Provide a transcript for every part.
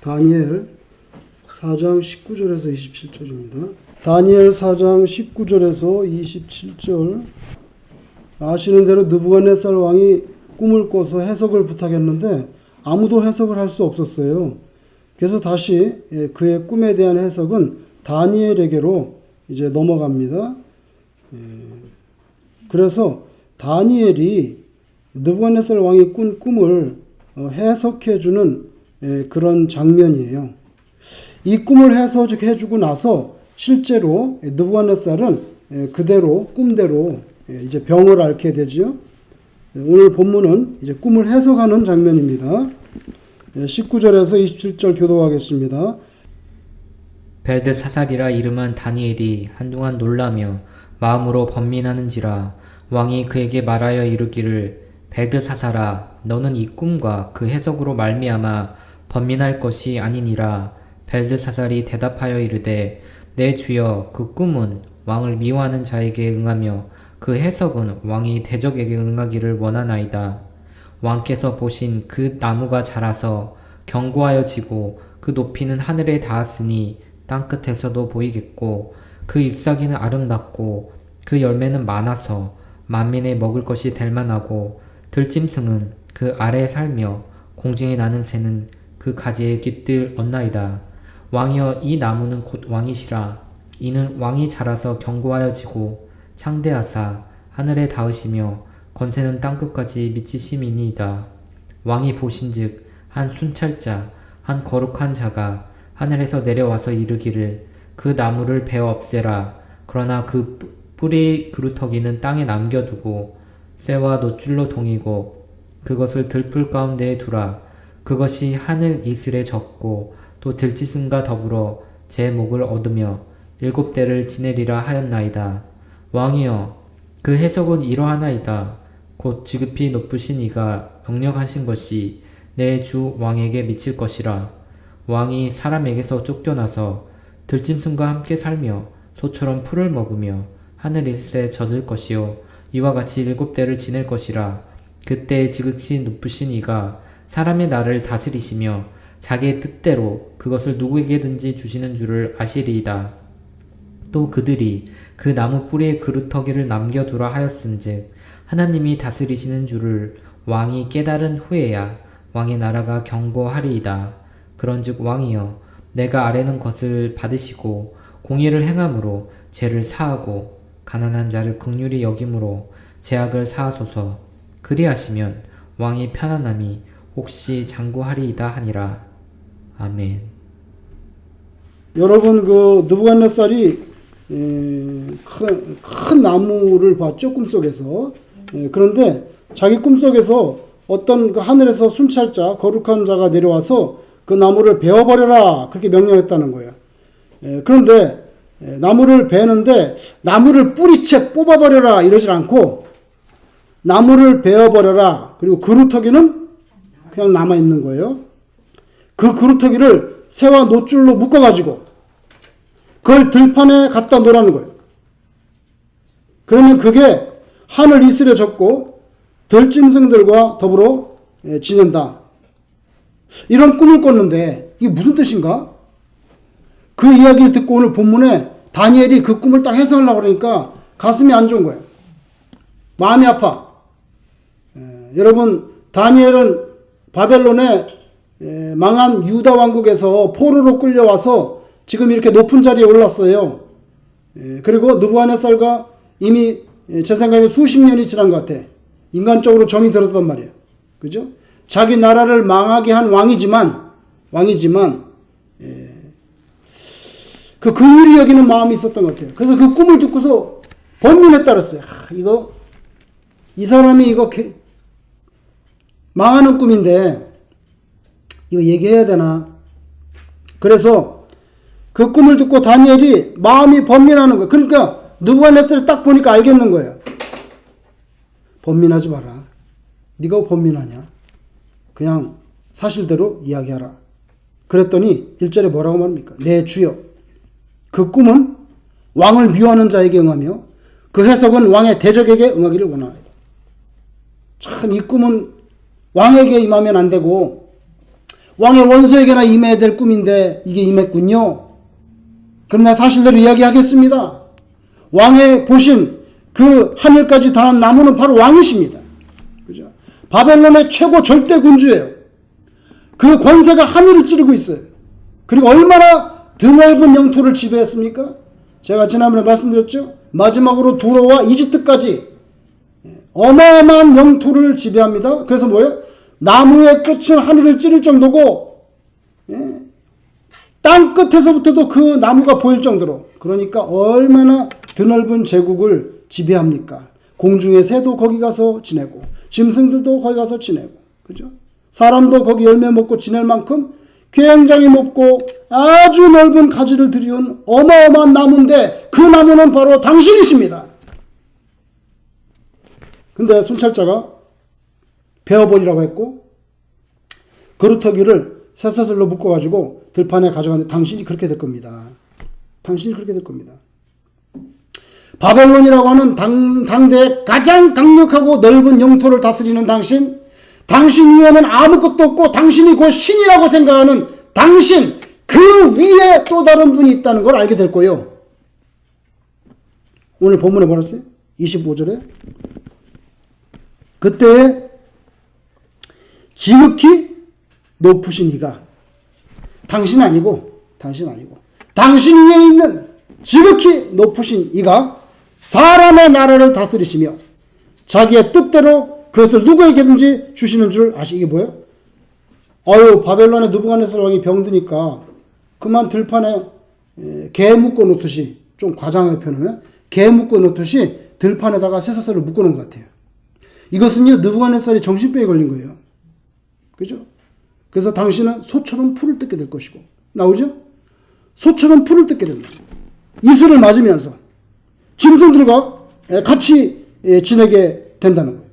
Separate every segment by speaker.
Speaker 1: 다니엘 4장 19절에서 27절입니다. 다니엘 4장 19절에서 27절. 아시는 대로 느부갓네살 왕이 꿈을 꿔서 해석을 부탁했는데 아무도 해석을 할 수 없었어요. 그래서 다시 그의 꿈에 대한 해석은 다니엘에게로 이제 넘어갑니다. 그래서 다니엘이 느부갓네살 왕이 꾼 꿈을 해석해주는 그런 장면이에요. 이 꿈을 해석해주고 나서 실제로 느부갓네살은 그대로 꿈대로 이제 병을 앓게 되죠. 오늘 본문은 이제 꿈을 해석하는 장면입니다. 19절에서 27절 교도하겠습니다.
Speaker 2: 벨드사살이라 이름한 다니엘이 한동안 놀라며 마음으로 번민하는지라 왕이 그에게 말하여 이르기를 벨드사살아 너는 이 꿈과 그 해석으로 말미암아 번민할 것이 아니니라. 벨드사살이 대답하여 이르되 내 주여 그 꿈은 왕을 미워하는 자에게 응하며 그 해석은 왕이 대적에게 응하기를 원하나이다. 왕께서 보신 그 나무가 자라서 견고하여 지고 그 높이는 하늘에 닿았으니 땅끝에서도 보이겠고 그 잎사귀는 아름답고 그 열매는 많아서 만민에 먹을 것이 될 만하고 들짐승은 그 아래에 살며 공중에 나는 새는 그 가지에 깃들 얻나이다. 왕이여 이 나무는 곧 왕이시라. 이는 왕이 자라서 견고하여지고 창대하사 하늘에 닿으시며 권세는 땅끝까지 미치심이니이다. 왕이 보신즉 한 순찰자 한 거룩한 자가 하늘에서 내려와서 이르기를 그 나무를 베어 없애라. 그러나 그 뿌리 그루터기는 땅에 남겨두고 쇠와 놋줄로 동이고 그것을 들풀 가운데에 두라. 그것이 하늘 이슬에 젖고 또 들짐승과 더불어 제 목을 얻으며 7대를 지내리라 하였나이다. 왕이여 그 해석은 이러하나이다. 곧 지극히 높으신 이가 명령하신 것이 내 주 왕에게 미칠 것이라. 왕이 사람에게서 쫓겨나서 들짐승과 함께 살며 소처럼 풀을 먹으며 하늘 이슬에 젖을 것이요 이와 같이 7대를 지낼 것이라. 그때 지극히 높으신 이가 사람의 날을 다스리시며 자기의 뜻대로 그것을 누구에게든지 주시는 줄을 아시리이다. 또 그들이 그 나무 뿌리에 그루터기를 남겨두라 하였은즉 하나님이 다스리시는 줄을 왕이 깨달은 후에야 왕의 나라가 견고하리이다. 그런즉 왕이여 내가 아뢰는 것을 받으시고 공의를 행함으로 죄를 사하고 가난한 자를 긍휼히 여김으로 죄악을 사하소서. 그리하시면 왕이 편안함이 혹시 장구하리이다 하니라. 아멘.
Speaker 1: 여러분 그 느부갓네살이 큰 나무를 봤죠, 꿈속에서. 그런데 자기 꿈속에서 어떤 그 하늘에서 순찰자 거룩한 자가 내려와서 그 나무를 베어버려라 그렇게 명령했다는 거예요. 그런데 나무를 베는데 나무를 뿌리채 뽑아버려라 이러질 않고 나무를 베어버려라. 그리고 그루터기는 그냥 남아있는 거예요. 그 그루터기를 새와 놋줄로 묶어가지고 그걸 들판에 갖다 놓으라는 거예요. 그러면 그게 하늘 이슬에 젖고 들짐승들과 더불어 지낸다. 이런 꿈을 꿨는데 이게 무슨 뜻인가? 그 이야기를 듣고 오늘 본문에 다니엘이 그 꿈을 딱 해석하려고 그러니까 가슴이 안 좋은 거예요. 마음이 아파. 여러분 다니엘은 바벨론에 망한 유다 왕국에서 포로로 끌려와서 지금 이렇게 높은 자리에 올랐어요. 그리고 느부갓네살과 이미 제 생각에 수십 년이 지난 것 같아. 인간적으로 정이 들었단 말이에요. 그죠? 자기 나라를 망하게 한 왕이지만 그 긍휼히 여기는 마음이 있었던 것 같아요. 그래서 그 꿈을 듣고서 번민했다 그랬어요. 이 사람이 이거 망하는 꿈인데 이거 얘기해야 되나? 그래서 그 꿈을 듣고 다니엘이 마음이 번민하는 거예요. 그러니까 느부갓네살을 딱 보니까 알겠는 거예요. 번민하지 마라. 네가 번민하냐? 그냥 사실대로 이야기하라. 그랬더니 1절에 뭐라고 말합니까? 내 주여 그 꿈은 왕을 미워하는 자에게 응하며 그 해석은 왕의 대적에게 응하기를 원하나이다. 참 이 꿈은 왕에게 임하면 안 되고 왕의 원수에게나 임해야 될 꿈인데 이게 임했군요. 그러나 사실대로 이야기하겠습니다. 왕의 보신 그 하늘까지 닿은 나무는 바로 왕이십니다. 그죠? 바벨론의 최고 절대 군주예요. 그 권세가 하늘을 찌르고 있어요. 그리고 얼마나 드넓은 영토를 지배했습니까? 제가 지난번에 말씀드렸죠. 마지막으로 두로와 이집트까지 어마어마한 영토를 지배합니다. 그래서 뭐예요? 나무의 끝은 하늘을 찌를 정도고 땅 끝에서부터도 그 나무가 보일 정도로, 그러니까 얼마나 드넓은 제국을 지배합니까? 공중의 새도 거기 가서 지내고 짐승들도 거기 가서 지내고, 그죠? 사람도 거기 열매 먹고 지낼 만큼 굉장히 높고 아주 넓은 가지를 들이운 어마어마한 나무인데 그 나무는 바로 당신이십니다. 근데 순찰자가 베어버리라고 했고 거루터기를 쇠사슬로 묶어가지고 들판에 가져갔는데 당신이 그렇게 될 겁니다. 당신이 그렇게 될 겁니다. 바벨론이라고 하는 당대의 가장 강력하고 넓은 영토를 다스리는 당신, 당신 위에는 아무것도 없고 당신이 곧 신이라고 생각하는 당신, 그 위에 또 다른 분이 있다는 걸 알게 될 거예요. 오늘 본문에 뭐라 했어요? 25절에 그때 지극히 높으신 이가, 당신 아니고 당신 위에 있는 지극히 높으신 이가 사람의 나라를 다스리시며 자기의 뜻대로 그것을 누구에게든지 주시는 줄 이게 뭐예요? 아유, 바벨론의 느부갓네살 왕이 병드니까 그만 들판에 개 묶어 놓듯이, 좀 과장하게 표현하면 개 묶어 놓듯이 들판에다가 쇠사슬을 묶어 놓은 것 같아요. 이것은요, 느부갓네살이 정신병에 걸린 거예요. 그죠? 그래서 당신은 소처럼 풀을 뜯게 될 것이고, 나오죠? 소처럼 풀을 뜯게 된다. 이슬을 맞으면서 짐승들과 같이 지내게 된다는 거예요.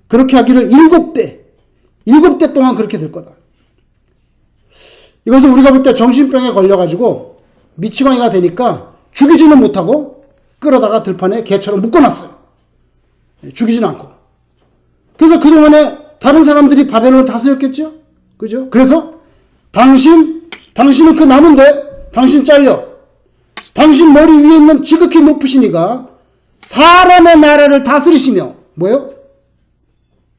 Speaker 1: 그렇게 하기를 7대 동안 그렇게 될 거다. 이것은 우리가 볼 때 정신병에 걸려가지고 미치광이가 되니까 죽이지는 못하고 끌어다가 들판에 개처럼 묶어놨어요. 죽이지는 않고. 그래서 그동안에 다른 사람들이 바벨론을 다스렸겠죠? 그죠? 그래서 당신은 그 나무인데 당신 잘려. 당신 머리 위에 있는 지극히 높으신 이가 사람의 나라를 다스리시며, 뭐예요?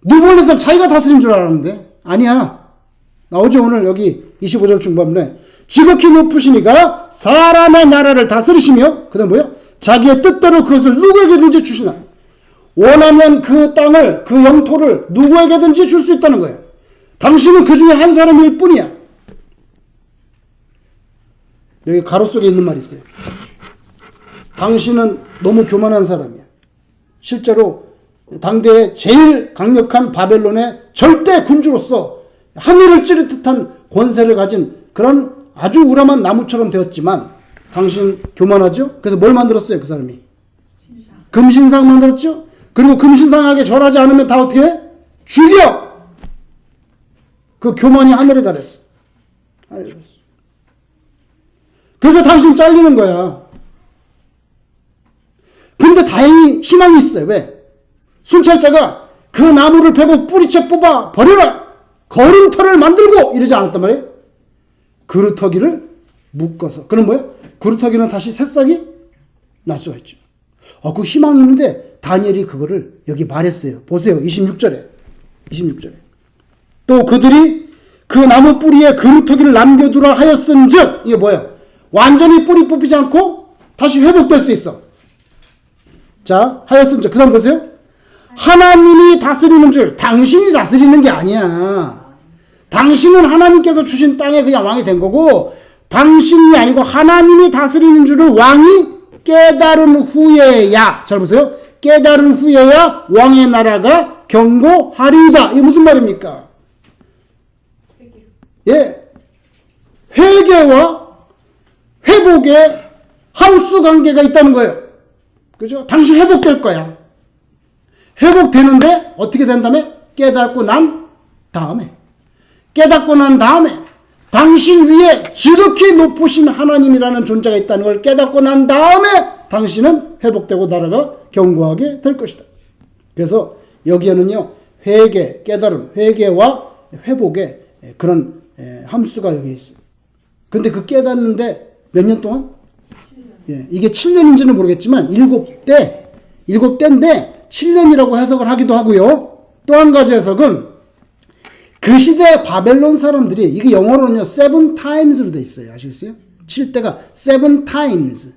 Speaker 1: 느부갓네살 자기가 다스린 줄 알았는데 아니야. 나오죠? 오늘 여기 25절 중반부에 지극히 높으신 이가 사람의 나라를 다스리시며, 그 다음 뭐예요? 자기의 뜻대로 그것을 누구에게든지 주시나. 원하면 그 땅을, 그 영토를 누구에게든지 줄 수 있다는 거예요. 당신은 그 중에 한 사람일 뿐이야. 여기 가로 속에 있는 말이 있어요. 당신은 너무 교만한 사람이야. 실제로 당대의 제일 강력한 바벨론의 절대 군주로서 하늘을 찌를 듯한 권세를 가진 그런 아주 우람한 나무처럼 되었지만 당신 교만하죠? 그래서 뭘 만들었어요, 그 사람이? 금신상 만들었죠? 그리고 금신상에게 절하지 않으면 다 어떻게 해? 죽여! 그 교만이 하늘에 달했어. 그래서 당신 잘리는 거야. 근데 다행히 희망이 있어요. 왜? 순찰자가 그 나무를 베고 뿌리채 뽑아 버려라! 걸음터를 만들고! 이러지 않았단 말이에요. 그루터기를 묶어서. 그럼 뭐예요? 그루터기는 다시 새싹이 날 수가 있죠. 그 희망이 있는데 다니엘이 그거를 여기 말했어요. 보세요. 26절에. 또 그들이 그 나무 뿌리에 그루터기를 남겨두라 하였은즉, 이게 뭐예요? 완전히 뿌리 뽑히지 않고 다시 회복될 수 있어. 자, 하였은즉. 그 다음 보세요. 하나님이 다스리는 줄. 당신이 다스리는 게 아니야. 당신은 하나님께서 주신 땅에 그냥 왕이 된 거고, 당신이 아니고 하나님이 다스리는 줄을 왕이 깨달은 후에야, 잘 보세요. 깨달은 후에야 왕의 나라가 경고하리이다. 이게 무슨 말입니까? 예. 회개와 회복의 함수 관계가 있다는 거예요. 그죠? 당신 회복될 거야. 회복되는데 어떻게 된 다음에? 깨닫고 난 다음에 당신 위에 지극히 높으신 하나님이라는 존재가 있다는 걸 깨닫고 난 다음에 당신은 회복되고 나라가 견고하게 될 것이다. 그래서 여기에는요, 회개, 깨달음, 회개와 회복의 그런 함수가 여기 있어요. 근데 그 깨닫는데 몇 년 동안? 이게 7년인지는 모르겠지만 7대인데 7년이라고 해석을 하기도 하고요. 또 한 가지 해석은 그 시대 바벨론 사람들이, 이게 영어로는요 7 times로 돼 있어요. 아시겠어요? 7대가 7 times.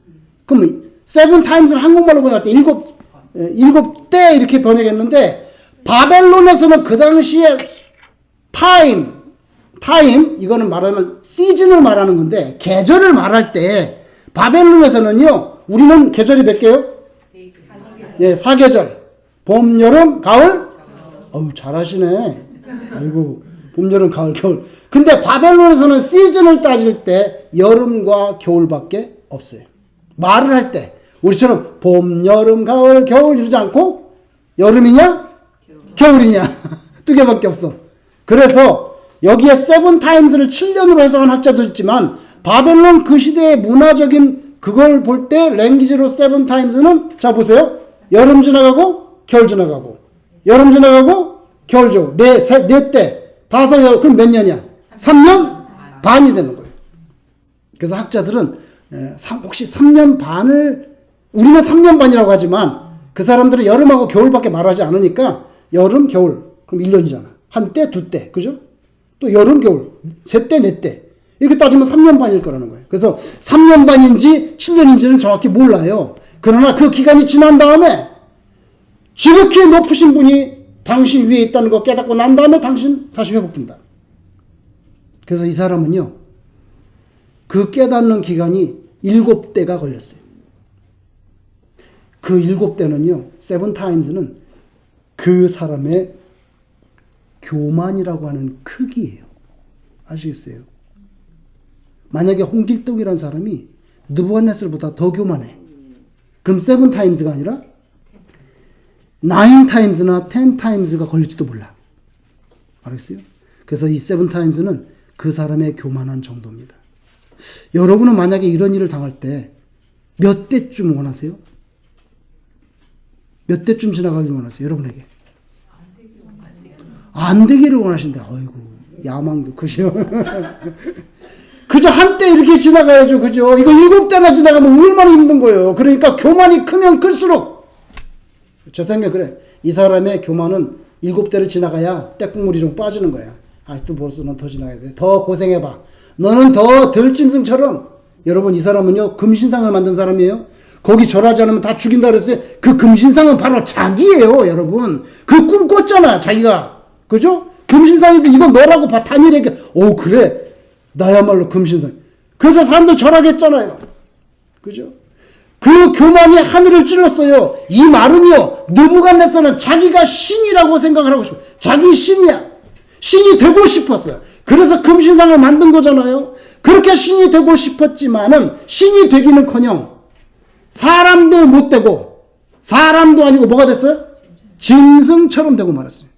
Speaker 1: 그럼 7 times를 한국말로 번역할 때 7대 이렇게 번역했는데, 바벨론에서는 그 당시에 time 이거는 말하면 시즌을 말하는 건데, 계절을 말할 때 바벨론에서는요, 우리는 계절이 몇 개요? 4계절. 봄, 여름, 가을. 어우, 잘하시네. 아이고, 봄, 여름, 가을, 겨울. 근데 바벨론에서는 시즌을 따질 때 여름과 겨울밖에 없어요. 말을 할 때 우리처럼 봄, 여름, 가을, 겨울 이러지 않고 여름이냐 겨울이냐 두 개밖에 없어. 그래서 여기에 7 times를 7년으로 해석한 학자도 있지만, 바벨론 그 시대의 문화적인 그걸 볼 때 랭귀지로 7 times는, 자 보세요. 여름 지나가고 겨울 지나가고 여름 지나가고 겨울 지나가고 네 때 그럼 몇 년이야? 3년 반이 되는 거예요. 그래서 학자들은 혹시 3년 반을, 우리는 3년 반이라고 하지만 그 사람들은 여름하고 겨울밖에 말하지 않으니까 여름, 겨울, 그럼 1년이잖아. 한 때, 두 때, 그죠? 또 여름, 겨울, 세 때, 네 때. 이렇게 따지면 3년 반일 거라는 거예요. 그래서 3년 반인지 7년인지는 정확히 몰라요. 그러나 그 기간이 지난 다음에 지극히 높으신 분이 당신 위에 있다는 거 깨닫고 난 다음에 당신 다시 회복된다. 그래서 이 사람은요, 그 깨닫는 기간이 7대가 걸렸어요. 그 7대는요, 7 times는 그 사람의 교만이라고 하는 크기예요. 아시겠어요? 만약에 홍길동이라는 사람이 느부갓네살보다 더 교만해. 그럼 7 times가 아니라 9 times나 10 times가 걸릴지도 몰라. 알겠어요? 그래서 이 7 times는 그 사람의 교만한 정도입니다. 여러분은 만약에 이런 일을 당할 때 몇 대쯤 원하세요? 몇 대쯤 지나가길 원하세요? 여러분에게. 안 되기를 원하신다. 아이고, 야망도 그죠? 그저 한때 이렇게 지나가야죠. 그죠? 이거 7대나 지나가면 얼마나 힘든 거예요. 그러니까 교만이 크면 클수록, 제 생각에 그래. 이 사람의 교만은 7대를 지나가야 때국물이 좀 빠지는 거야. 아직도 벌써 넌 더 지나가야 돼. 더 고생해봐. 너는 더 들짐승처럼. 여러분, 이 사람은요, 금신상을 만든 사람이에요. 거기 절하지 않으면 다 죽인다 그랬어요. 그 금신상은 바로 자기예요, 여러분. 그 꿈 꿨잖아, 자기가. 그죠? 금신상인데 이거 너라고 다니엘에게, 오, 그래. 나야말로 금신상. 그래서 사람들 절하겠잖아요. 그죠? 그 교만이 하늘을 찔렀어요. 이 말은요, 느부갓네살은 자기가 신이라고 생각을 하고 싶어요. 자기 신이야. 신이 되고 싶었어요. 그래서 금신상을 만든 거잖아요. 그렇게 신이 되고 싶었지만은 신이 되기는커녕 사람도 못 되고, 사람도 아니고 뭐가 됐어요? 짐승처럼 되고 말았어요.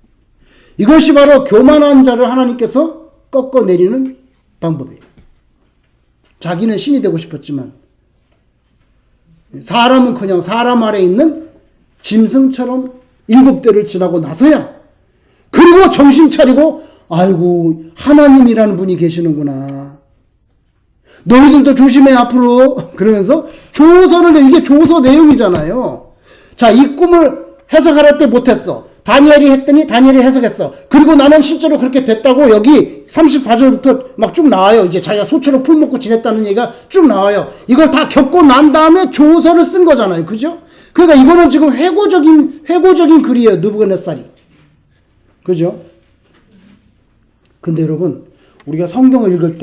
Speaker 1: 이것이 바로 교만한 자를 하나님께서 꺾어내리는 방법이에요. 자기는 신이 되고 싶었지만 사람은커녕 사람 아래에 있는 짐승처럼 7대를 지나고 나서야, 그리고 정신 차리고, 아이고, 하나님이라는 분이 계시는구나. 너희들도 조심해 앞으로. 그러면서 조서를, 이게 조서 내용이잖아요. 자, 이 꿈을 해석할 때 못했어. 다니엘이 했더니 다니엘이 해석했어. 그리고 나는 실제로 그렇게 됐다고 여기 34절부터 막 쭉 나와요. 이제 자기가 소처로 풀 먹고 지냈다는 얘기가 쭉 나와요. 이걸 다 겪고 난 다음에 조서를 쓴 거잖아요. 그죠? 그러니까 이거는 지금 회고적인 글이에요. 느부갓네살이. 그죠? 근데 여러분, 우리가 성경을 읽을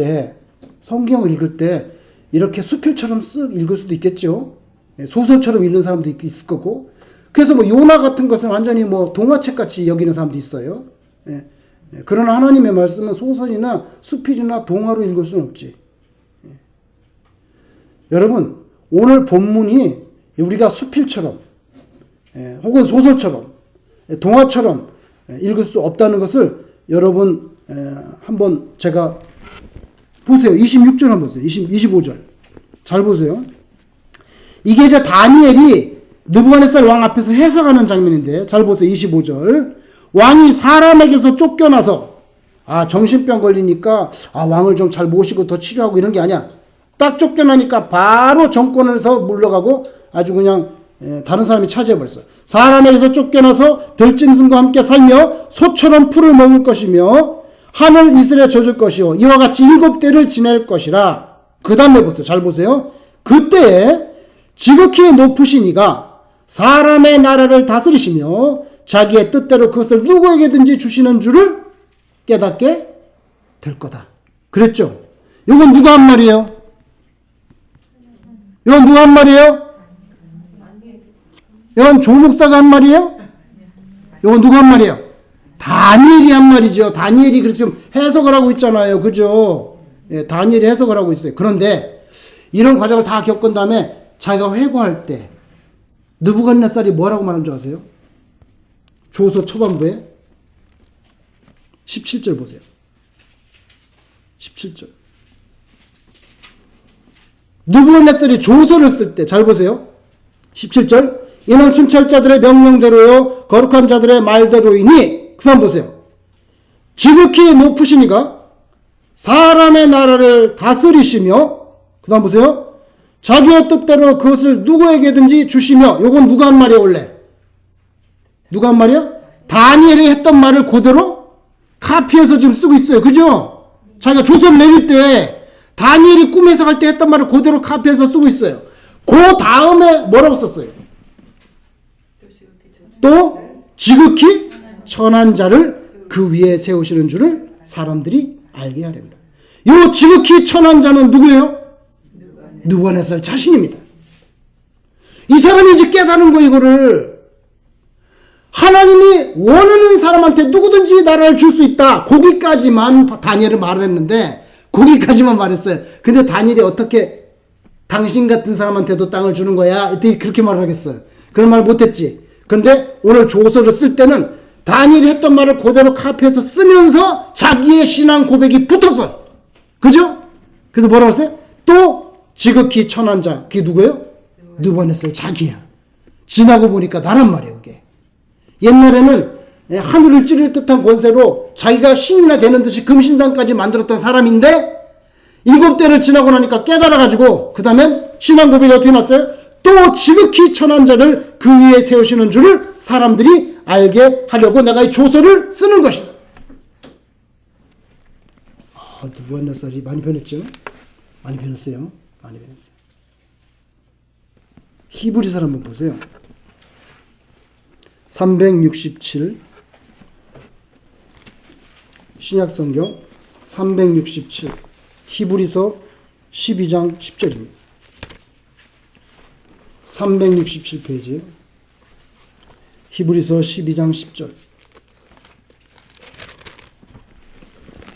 Speaker 1: 때 이렇게 수필처럼 쓱 읽을 수도 있겠죠. 소설처럼 읽는 사람도 있을 거고. 그래서 뭐 요나 같은 것은 완전히 뭐 동화책 같이 여기는 사람도 있어요. 그러나 하나님의 말씀은 소설이나 수필이나 동화로 읽을 수는 없지. 여러분, 오늘 본문이 우리가 수필처럼 혹은 소설처럼 동화처럼 읽을 수 없다는 것을 여러분 한번 제가 보세요. 26절 한번 보세요. 25절. 잘 보세요. 이게 이제 다니엘이 느부갓네살 왕 앞에서 해석하는 장면인데, 잘 보세요. 25절. 왕이 사람에게서 쫓겨나서 아, 정신병 걸리니까 왕을 좀 잘 모시고 더 치료하고 이런 게 아니야. 딱 쫓겨나니까 바로 정권에서 물러가고 아주 그냥 다른 사람이 차지해버렸어. 사람에게서 쫓겨나서 들짐승과 함께 살며 소처럼 풀을 먹을 것이며 하늘 이슬에 젖을 것이요 이와 같이 7대를 지낼 것이라. 그 다음에 보세요. 잘 보세요. 그때에 지극히 높으신 이가 사람의 나라를 다스리시며 자기의 뜻대로 그것을 누구에게든지 주시는 줄을 깨닫게 될 거다. 그랬죠? 이건 누가 한 말이에요? 이건 누가 한 말이에요? 이건 조 목사가 한 말이에요? 이건 누가 한 말이에요? 다니엘이 한 말이죠. 다니엘이 그렇게 좀 해석을 하고 있잖아요. 그죠? 예, 다니엘이 해석을 하고 있어요. 그런데 이런 과정을 다 겪은 다음에 자기가 회고할 때 느부갓네살이 뭐라고 말한 줄 아세요? 조서 초반부에 17절 보세요. 17절. 느부갓네살이 조서를 쓸 때 잘 보세요. 17절. 이는 순찰자들의 명령대로요 거룩한 자들의 말대로이니. 그 다음 보세요. 지극히 높으신 이가 사람의 나라를 다스리시며 그 다음 보세요. 자기의 뜻대로 그것을 누구에게든지 주시며. 요건 누가 한 말이에요 원래? 누가 한 말이야? 다니엘이 했던 말을 그대로 카피해서 지금 쓰고 있어요. 그죠? 자기가 조서를 내릴 때 다니엘이 꿈 해석할 때 했던 말을 그대로 카피해서 쓰고 있어요. 그 다음에 뭐라고 썼어요? 또 지극히 천한 자를 그 위에 세우시는 줄을 사람들이 알게 하렵니다. 이 지극히 천한 자는 누구예요? 느부갓네살 자신입니다. 이 사람이 이제 깨달은 거 이거를. 하나님이 원하는 사람한테 누구든지 나라를 줄 수 있다. 거기까지만 다니엘은 말을 했는데 거기까지만 말했어요. 근데 다니엘이 어떻게 당신 같은 사람한테도 땅을 주는 거야? 어떻게 그렇게 말을 하겠어요? 그런 말 못했지. 근데 오늘 조서를 쓸 때는 다니엘이 했던 말을 그대로 카피해서 쓰면서 자기의 신앙 고백이 붙어서. 그죠? 그래서 뭐라고 했어요? 또 지극히 천한 자. 그게 누구예요? 느부갓네살 자기야. 지나고 보니까 나란 말이에요. 그게. 옛날에는 하늘을 찌를 듯한 권세로 자기가 신이나 되는 듯이 금신당까지 만들었던 사람인데 7대를 지나고 나니까 깨달아가지고 그 다음엔 신앙 고백이 어떻게 났어요? 또 지극히 천한 자를 그 위에 세우시는 줄을 사람들이 알게 하려고 내가 이 조서를 쓰는 것이다. 느부갓네살이 많이 변했죠? 많이 변했어요. 많이 변했어요. 히브리서 한번 보세요. 367 신약성경 367 히브리서 12장 10절입니다. 367페이지 히브리서 12장 10절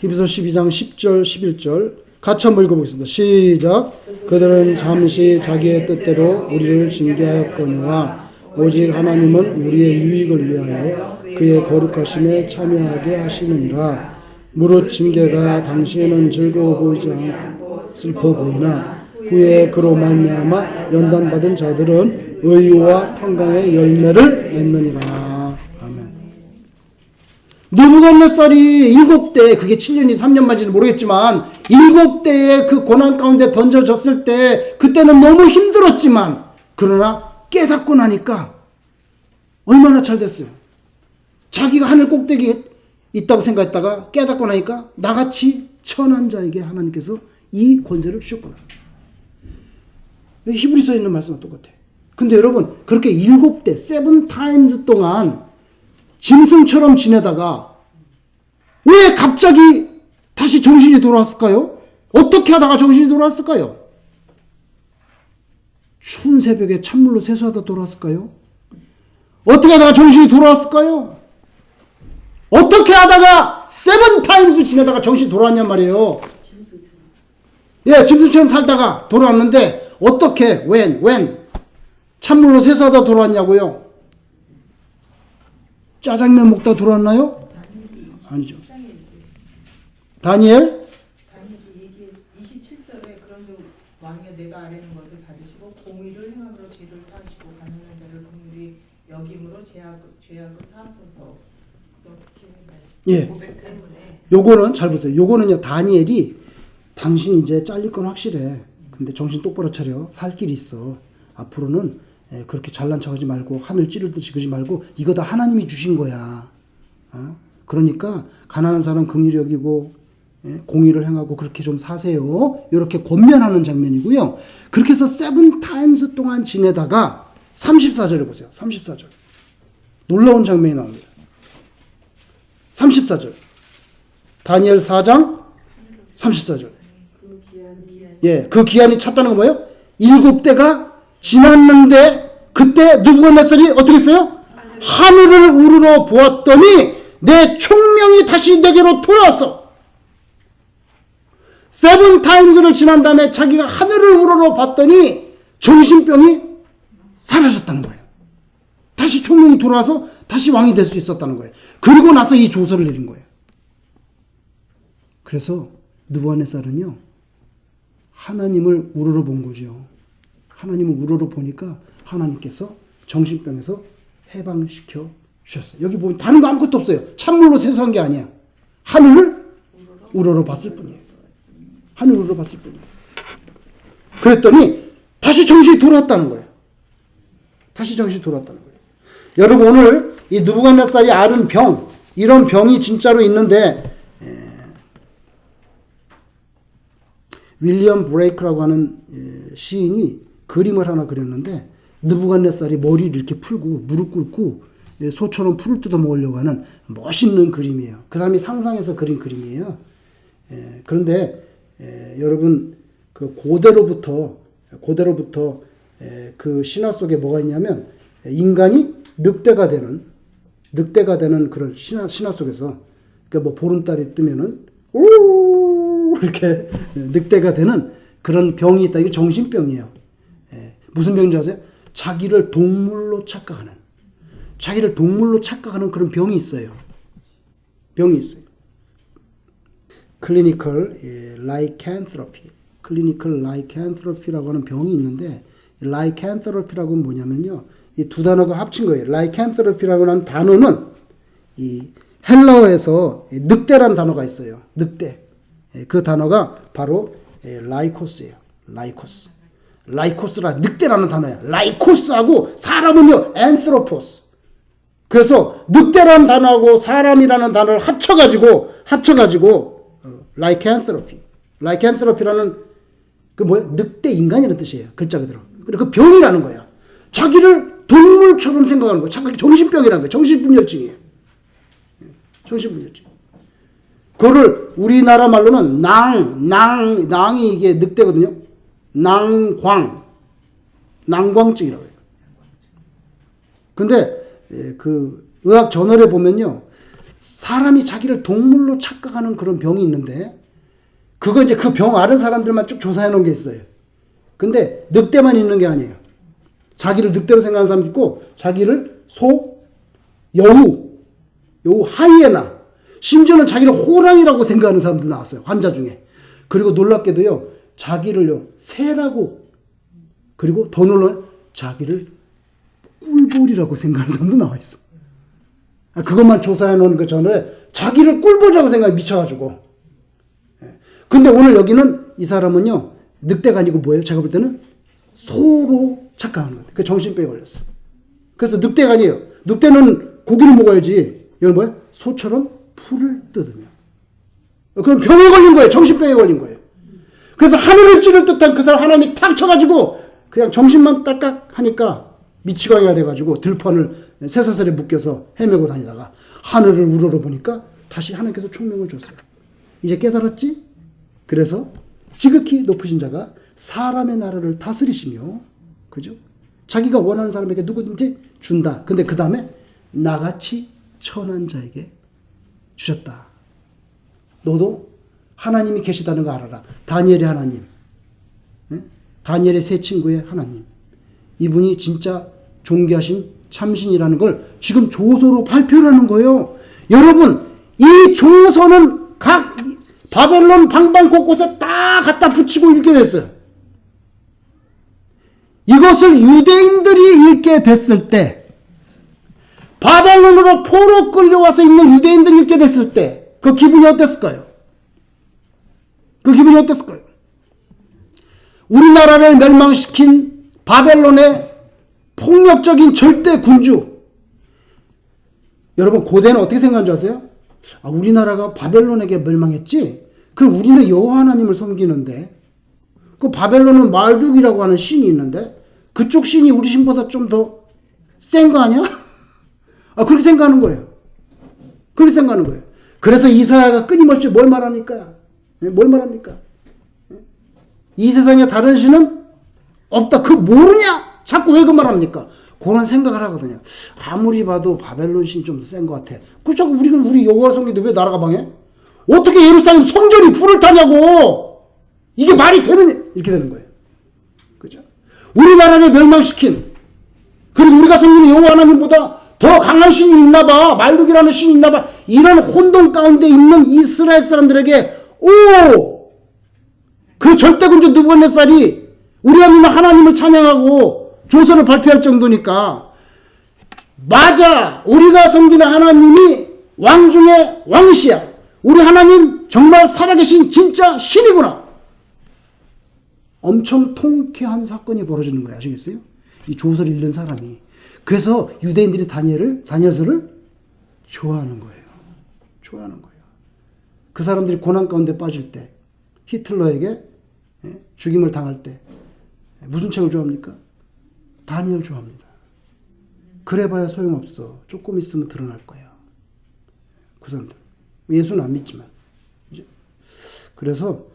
Speaker 1: 히브리서 12장 10절 11절 같이 한번 읽어보겠습니다. 시작. 그들은 잠시 자기의 뜻대로 우리를 징계하였거니와 오직 하나님은 우리의 유익을 위하여 그의 거룩하심에 참여하게 하시느니라. 무릇 징계가 당시에는 즐거워 보이지 않고 슬퍼 보이나 후에 그로 말미암아 연단받은 자들은 의와 평강의 열매를 맺느니라. 아멘. 느부갓네살이 7대, 그게 7년이 3년 만인지 모르겠지만 7대의 그 고난 가운데 던져졌을 때 그때는 너무 힘들었지만 그러나 깨닫고 나니까 얼마나 잘 됐어요. 자기가 하늘 꼭대기에 있다고 생각했다가 깨닫고 나니까 나같이 천한 자에게 하나님께서 이 권세를 주셨구나. 히브리서에 있는 말씀과 똑같아. 근데 여러분 그렇게 7대 7 times 동안 짐승처럼 지내다가 왜 갑자기 다시 정신이 돌아왔을까요? 어떻게 하다가 정신이 돌아왔을까요? 추운 새벽에 찬물로 세수하다 돌아왔을까요? 어떻게 하다가 정신이 돌아왔을까요? 어떻게 하다가 7 times 지내다가 정신이 돌아왔냔 말이에요. 예, 짐승처럼 살다가 돌아왔는데 어떻게 when 찬물로 세수하다 돌아왔냐고요? 짜장면 먹다 돌아왔나요? 아니죠. 다니엘
Speaker 3: 27절에 그런즉 왕이여 내가 아뢰는 것을 받으시고 공의를 행함으로 죄를 사하시고 가난한 자를 긍휼히 여김으로 죄악을 사하소서.
Speaker 1: 예.
Speaker 3: 고백 때문에
Speaker 1: 요거는 잘 보세요. 요거는요, 다니엘이 당신 이제 잘릴 건 확실해. 근데 정신 똑바로 차려. 살 길이 있어. 앞으로는 그렇게 잘난 척하지 말고 하늘 찌르듯이 그러지 말고 이거 다 하나님이 주신 거야. 그러니까 가난한 사람 긍휼히 여기고 공의를 행하고 그렇게 좀 사세요. 이렇게 권면하는 장면이고요. 그렇게 해서 7타임스 동안 지내다가 34절을 보세요. 34절. 놀라운 장면이 나옵니다. 34절. 다니엘 4장 34절. 예, 그 기한이 찼다는 건 뭐예요? 7대가 지났는데 그때 느부갓네살이 어떻게 했어요? 하늘을 우러러 보았더니 내 총명이 다시 내게로 돌아왔어. 7타임스를 지난 다음에 자기가 하늘을 우러러 봤더니 정신병이 사라졌다는 거예요. 다시 총명이 돌아와서 다시 왕이 될 수 있었다는 거예요. 그리고 나서 이 조서를 내린 거예요. 그래서 느부갓네살은요, 하나님을 우러러 본 거죠. 하나님을 우러러 보니까 하나님께서 정신병에서 해방시켜 주셨어요. 여기 보면 다른 거 아무것도 없어요. 찬물로 세수한 게 아니야. 하늘을 우러러 봤을 뿐이에요. 하늘을 우러러 봤을 뿐이에요. 그랬더니 다시 정신이 돌아왔다는 거예요. 다시 정신이 돌아왔다는 거예요. 여러분, 오늘 이 느부갓네살이 앓은 병, 이런 병이 진짜로 있는데, 윌리엄 브레이크라고 하는 시인이 그림을 하나 그렸는데, 느부갓네살이 머리를 이렇게 풀고 무릎 꿇고 소처럼 풀을 뜯어 먹으려고 하는 멋있는 그림이에요. 그 사람이 상상해서 그린 그림이에요. 그런데 여러분, 그 고대로부터 그 신화 속에 뭐가 있냐면, 인간이 늑대가 되는 그런 신화 속에서, 그러니까 뭐 보름달이 뜨면은 오 이렇게 늑대가 되는 그런 병이 있다. 이게 정신병이에요. 무슨 병인지 아세요? 자기를 동물로 착각하는 그런 병이 있어요. 클리니컬 라이칸트로피라고 하는 병이 있는데, 라이칸트로피라고 하면 뭐냐면요, 이 두 단어가 합친 거예요. 라이칸트로피라고 하는 단어는 이 헬라어에서 늑대라는 단어가 있어요. 늑대. 그 단어가 바로 라이코스예요. 라이코스라 늑대라는 단어야. 라이코스하고 사람은요, 앤스로포스. 그래서 늑대라는 단어하고 사람이라는 단어를 합쳐가지고 라이칸트로피라는 그 뭐야? 늑대 인간이라는 뜻이에요. 글자 그대로. 그리고 그 병이라는 거야. 자기를 동물처럼 생각하는 거야. 자기 정신병이라는 거야. 정신분열증이에요. 정신분열증. 그거를 우리나라 말로는 낭이 이게 늑대거든요. 낭광증이라고 해요. 근데 그 의학 저널에 보면요, 사람이 자기를 동물로 착각하는 그런 병이 있는데, 그거 이제 그 병 앓은 사람들만 쭉 조사해 놓은 게 있어요. 근데 늑대만 있는 게 아니에요. 자기를 늑대로 생각하는 사람도 있고, 자기를 여우, 하이에나, 심지어는 자기를 호랑이라고 생각하는 사람도 나왔어요. 환자 중에. 그리고 놀랍게도요, 자기를요, 새라고, 그리고 더 놀라운 자기를 꿀벌이라고 생각하는 사람도 나와 있어. 그것만 조사해 놓은 그 전에 자기를 꿀벌이라고 생각해 미쳐가지고. 근데 오늘 여기는 이 사람은요, 늑대가 아니고 뭐예요? 제가 볼 때는 소로 착각하는 거예요. 그 정신병에 걸렸어. 그래서 늑대가 아니에요. 늑대는 고기를 먹어야지. 이건 뭐예요? 소처럼 풀을 뜯으며. 그럼 병에 걸린 거예요. 정신병에 걸린 거예요. 그래서 하늘을 찌를 듯한 그 사람 하나님이 탁 쳐가지고 그냥 정신만 딸깍 하니까 미치광이가 돼가지고 들판을 쇠사슬에 묶여서 헤매고 다니다가 하늘을 우러러 보니까 다시 하나님께서 총명을 줬어요. 이제 깨달았지? 그래서 지극히 높으신 자가 사람의 나라를 다스리시며, 그죠? 자기가 원하는 사람에게 누구든지 준다. 근데 그 다음에 나같이 천한 자에게 주셨다. 너도 하나님이 계시다는 거 알아라. 다니엘의 하나님, 다니엘의 세 친구의 하나님, 이분이 진짜 존귀하신 참신이라는 걸 지금 조서로 발표를 하는 거예요. 여러분, 이 조서는 각 바벨론 방방 곳곳에 다 갖다 붙이고 읽게 됐어요. 이것을 유대인들이 읽게 됐을 때 바벨론으로 포로 끌려와서 있는 유대인들이 읽게 됐을 때 그 기분이 어땠을까요? 그 기분이 어땠을까요? 우리나라를 멸망시킨 바벨론의 폭력적인 절대 군주. 여러분 고대는 어떻게 생각한 줄 아세요? 아, 우리나라가 바벨론에게 멸망했지? 그럼 우리는 여호와 하나님을 섬기는데 그 바벨론은 말둑이라고 하는 신이 있는데 그쪽 신이 우리 신보다 좀 더 센 거 아니야? 아, 그렇게 생각하는 거예요. 그렇게 생각하는 거예요. 그래서 이사야가 끊임없이 뭘 말합니까? 뭘 말합니까? 이 세상에 다른 신은 없다. 그거 모르냐? 자꾸 왜 그 말합니까? 그런 생각을 하거든요. 아무리 봐도 바벨론 신 좀 더 센 것 같아. 그 자꾸 우리 여호와 섬기는데 왜 나라가 망해? 어떻게 예루살렘 성전이 불을 타냐고! 이게 말이 되느냐? 이렇게 되는 거예요. 그죠? 우리나라를 멸망시킨, 그리고 우리가 섬기는 여호와 하나님보다 더 강한 신이 있나봐. 말뚝이라는 신이 있나봐. 이런 혼돈 가운데 있는 이스라엘 사람들에게 그 절대군주 느부갓네살이 우리가 믿는 하나님을 찬양하고 조서를 발표할 정도니까 맞아. 우리가 섬기는 하나님이 왕 중에 왕이시야. 우리 하나님 정말 살아계신 진짜 신이구나. 엄청 통쾌한 사건이 벌어지는 거예요. 아시겠어요? 이 조서를 읽는 사람이. 그래서 유대인들이 다니엘서를 좋아하는 거예요. 좋아하는 거예요. 그 사람들이 고난 가운데 빠질 때, 히틀러에게 죽임을 당할 때 무슨 책을 좋아합니까? 다니엘 좋아합니다. 그래봐야 소용없어. 조금 있으면 드러날 거야. 그 사람들. 예수는 안 믿지만. 그래서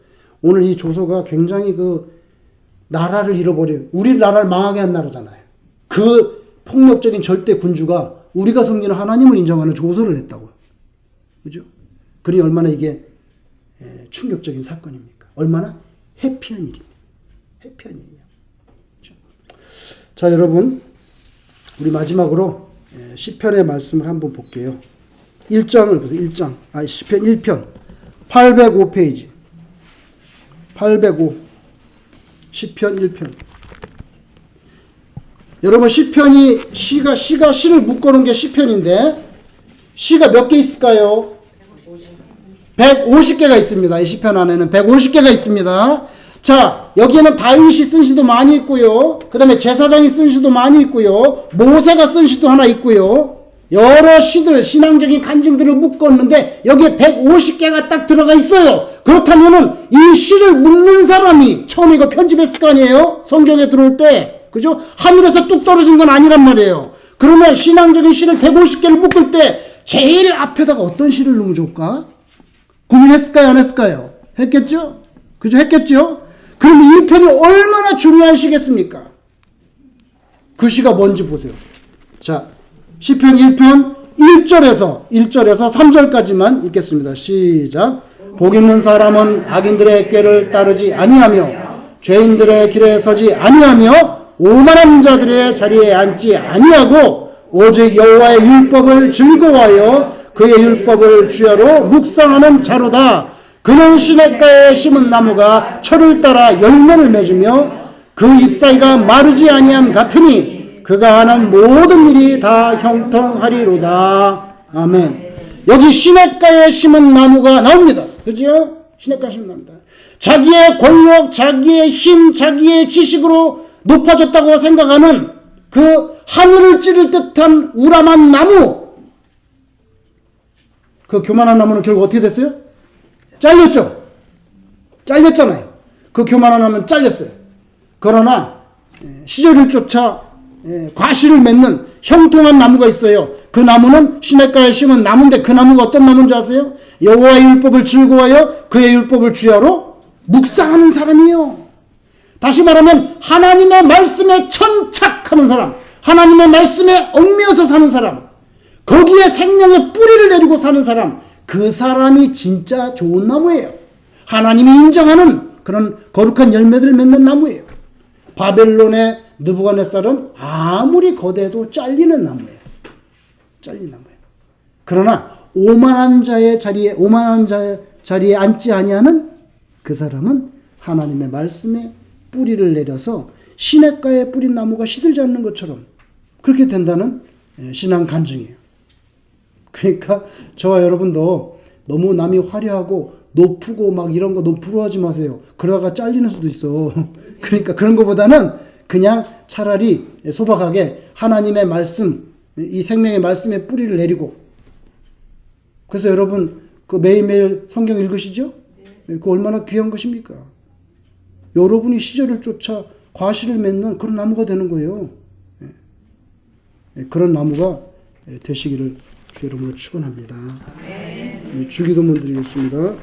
Speaker 1: 오늘 이 조서가 굉장히 나라를 잃어버린, 우리 나라를 망하게 한 나라잖아요. 그 폭력적인 절대 군주가 우리가 섬기는 하나님을 인정하는 조서를 냈다고요. 그죠? 그러니 얼마나 이게 충격적인 사건입니까? 얼마나 해피한 일입니까? 해피한 일이야. 그죠? 자, 여러분, 우리 마지막으로 시편의 말씀을 한번 볼게요. 1장을 보세요. 시편 1편 805페이지 805 시편 1편. 여러분 시편이 시를 묶어놓은 게 시편인데 시가 몇 개 있을까요? 150개가 있습니다. 이 시편 안에는 150개가 있습니다. 자, 여기에는 다윗이 쓴 시도 많이 있고요. 그 다음에 제사장이 쓴 시도 많이 있고요. 모세가 쓴 시도 하나 있고요. 여러 시들, 신앙적인 간증들을 묶었는데 여기에 150개가 딱 들어가 있어요. 그렇다면은 이 시를 묶는 사람이 처음에 이거 편집했을 거 아니에요? 성경에 들어올 때. 그죠? 하늘에서 뚝 떨어진 건 아니란 말이에요. 그러면 신앙적인 시를 150개를 묶을 때 제일 앞에다가 어떤 시를 넣으면 좋을까? 고민했을까요? 안 했을까요? 했겠죠? 그죠? 했겠죠? 그럼 이 편이 얼마나 중요한 시겠습니까? 그 시가 뭔지 보세요. 자, 시편 1편 1절에서 3절까지만 읽겠습니다. 시작. 복 있는 사람은 악인들의 꾀를 따르지 아니하며 죄인들의 길에 서지 아니하며 오만한 자들의 자리에 앉지 아니하고 오직 여호와의 율법을 즐거워하여 그의 율법을 주야로 묵상하는 자로다. 그는 시냇가에 심은 나무가 철을 따라 열매를 맺으며 그 잎사귀가 마르지 아니함 같으니 그가 하는 모든 일이 다 형통하리로다. 아멘. 여기 시냇가에 심은 나무가 나옵니다. 그죠? 시냇가에 심은 나무다. 자기의 권력, 자기의 힘, 자기의 지식으로 높아졌다고 생각하는 그 하늘을 찌를 듯한 우람한 나무. 그 교만한 나무는 결국 어떻게 됐어요? 잘렸죠? 잘렸잖아요. 그 교만한 나무는 잘렸어요. 그러나 시절을 쫓아 과실을 맺는 형통한 나무가 있어요. 그 나무는 시냇가에 심은 나무인데 그 나무가 어떤 나무인지 아세요? 여호와의 율법을 즐거워하여 그의 율법을 주야로 묵상하는 사람이에요. 다시 말하면 하나님의 말씀에 천착하는 사람, 하나님의 말씀에 얽매여서 사는 사람, 거기에 생명의 뿌리를 내리고 사는 사람, 그 사람이 진짜 좋은 나무예요. 하나님이 인정하는 그런 거룩한 열매들을 맺는 나무예요. 바벨론의 느부갓네살은 아무리 거대해도 잘리는 나무예요. 잘리는 나무예요. 그러나 오만한 자의 자리에 앉지 아니하는 그 사람은 하나님의 말씀에 뿌리를 내려서 시냇가에 뿌린 나무가 시들지 않는 것처럼 그렇게 된다는 신앙 간증이에요. 그러니까 저와 여러분도 너무 남이 화려하고 높고 막 이런 거 너무 부러워하지 마세요. 그러다가 잘리는 수도 있어. 그러니까 그런 것보다는 그냥 차라리 소박하게 하나님의 말씀, 이 생명의 말씀에 뿌리를 내리고. 그래서 여러분 그 매일매일 성경 읽으시죠? 그 얼마나 귀한 것입니까? 여러분이 시절을 쫓아 과실을 맺는 그런 나무가 되는 거예요. 그런 나무가 되시기를 주 여러분을 축원합니다. 주기도문 드리겠습니다.